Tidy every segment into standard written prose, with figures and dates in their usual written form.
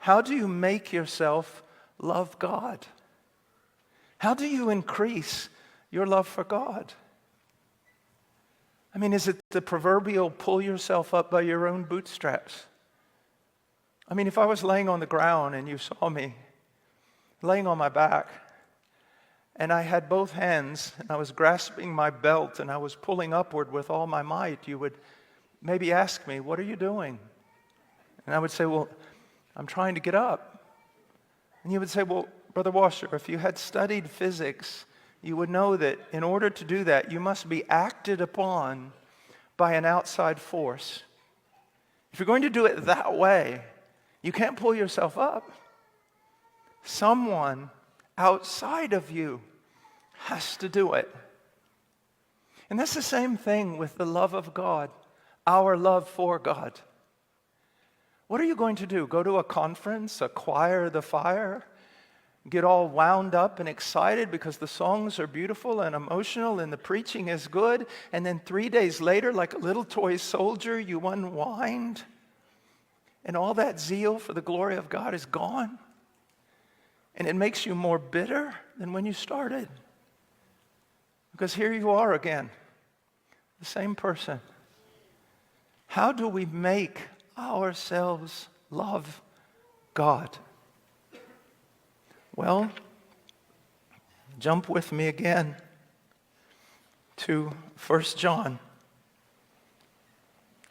How do you make yourself love God? How do you increase your love for God? I mean, is it the proverbial pull yourself up by your own bootstraps? I mean, if I was laying on the ground and you saw me laying on my back, and I had both hands, and I was grasping my belt, and I was pulling upward with all my might, you would maybe ask me, "What are you doing?" And I would say, "Well, I'm trying to get up." And you would say, "Well, Brother Washer, if you had studied physics, you would know that in order to do that, you must be acted upon by an outside force. If you're going to do it that way, you can't pull yourself up. Someone outside of you has to do it." And that's the same thing with the love of God, our love for God. What are you going to do? Go to a conference, acquire the fire, get all wound up and excited because the songs are beautiful and emotional and the preaching is good, and then 3 days later, like a little toy soldier, you unwind, and all that zeal for the glory of God is gone? And it makes you more bitter than when you started. Because here you are again, the same person. How do we make ourselves love God? Well, jump with me again to 1 John,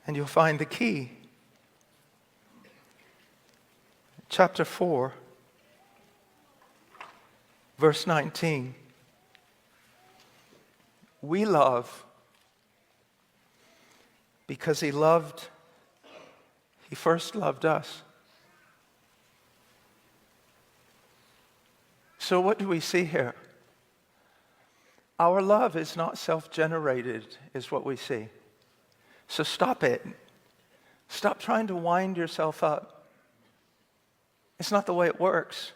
and you'll find the key. Chapter 4. Verse 19, we love because He first loved us. So what do we see here? Our love is not self-generated, is what we see. So stop it. Stop trying to wind yourself up. It's not the way it works.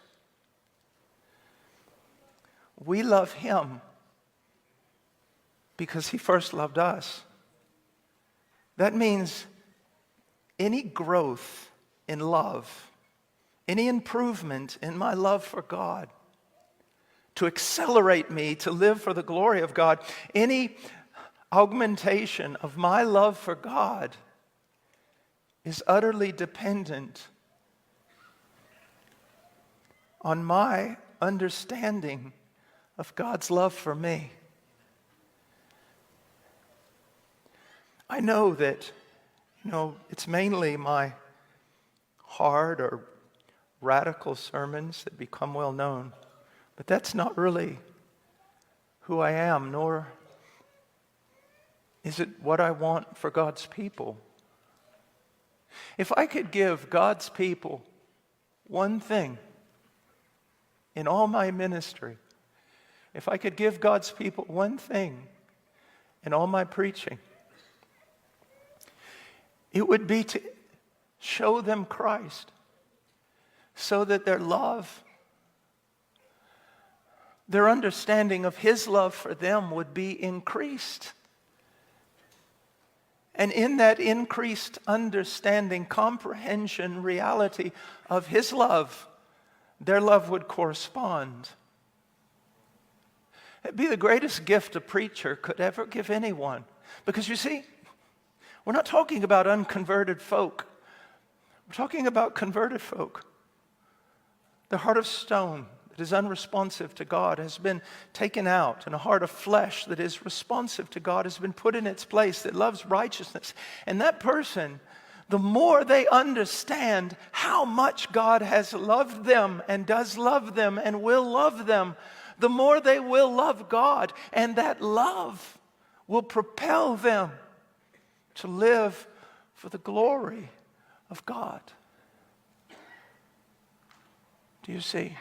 We love Him because He first loved us. That means any growth in love, any improvement in my love for God, to accelerate me to live for the glory of God, any augmentation of my love for God is utterly dependent on my understanding of God's love for me. I know that, it's mainly my hard or radical sermons that become well known, but that's not really who I am, nor is it what I want for God's people. If I could give God's people one thing in all my ministry, if I could give God's people one thing in all my preaching, it would be to show them Christ so that their love, their understanding of His love for them would be increased. And in that increased understanding, comprehension, reality of His love, their love would correspond. It'd be the greatest gift a preacher could ever give anyone. Because you see, we're not talking about unconverted folk. We're talking about converted folk. The heart of stone that is unresponsive to God has been taken out, and a heart of flesh that is responsive to God has been put in its place, that loves righteousness. And that person, the more they understand how much God has loved them and does love them and will love them, the more they will love God, and that love will propel them to live for the glory of God. Do you see?